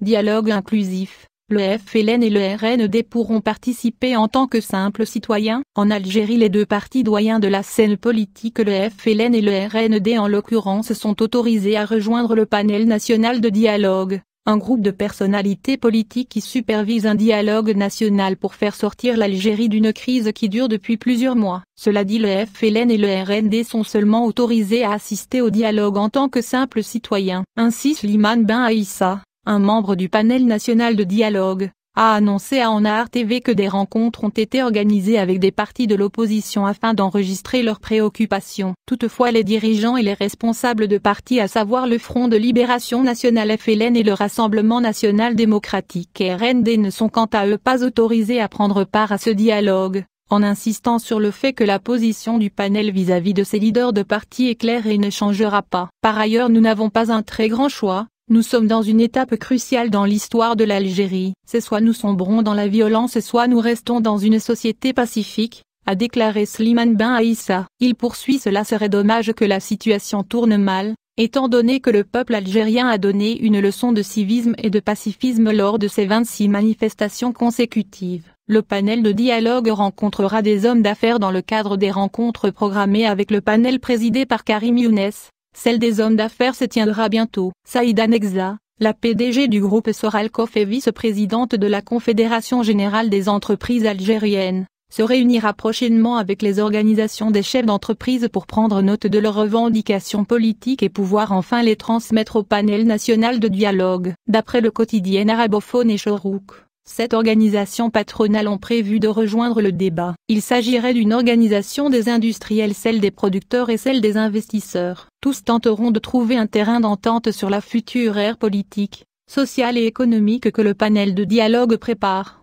Dialogue inclusif. Le FLN et le RND pourront participer en tant que simples citoyens. En Algérie, les deux partis doyens de la scène politique, le FLN et le RND en l'occurrence, sont autorisés à rejoindre le panel national de dialogue, un groupe de personnalités politiques qui supervise un dialogue national pour faire sortir l'Algérie d'une crise qui dure depuis plusieurs mois. Cela dit, le FLN et le RND sont seulement autorisés à assister au dialogue en tant que simples citoyens. Ainsi, Slimane Ben Aïssa, un membre du panel national de dialogue, a annoncé à Anar TV que des rencontres ont été organisées avec des partis de l'opposition afin d'enregistrer leurs préoccupations. Toutefois, les dirigeants et les responsables de partis, à savoir le Front de Libération Nationale FLN et le Rassemblement National Démocratique RND, ne sont quant à eux pas autorisés à prendre part à ce dialogue, en insistant sur le fait que la position du panel vis-à-vis de ces leaders de partis est claire et ne changera pas. Par ailleurs, nous n'avons pas un très grand choix. Nous sommes dans une étape cruciale dans l'histoire de l'Algérie. C'est soit nous sombrons dans la violence, soit nous restons dans une société pacifique, a déclaré Slimane Ben Aïssa. Il poursuit: cela serait dommage que la situation tourne mal, étant donné que le peuple algérien a donné une leçon de civisme et de pacifisme lors de ces 26 manifestations consécutives. Le panel de dialogue rencontrera des hommes d'affaires dans le cadre des rencontres programmées avec le panel présidé par Karim Younes. Celle des hommes d'affaires se tiendra bientôt. Saïda Negza, la PDG du groupe Soralcof et vice-présidente de la Confédération générale des entreprises algériennes, se réunira prochainement avec les organisations des chefs d'entreprise pour prendre note de leurs revendications politiques et pouvoir enfin les transmettre au panel national de dialogue. D'après le quotidien arabophone et Chorouk, 7 organisations patronales ont prévu de rejoindre le débat. Il s'agirait d'une organisation des industriels, celle des producteurs et celle des investisseurs. Tous tenteront de trouver un terrain d'entente sur la future ère politique, sociale et économique que le panel de dialogue prépare.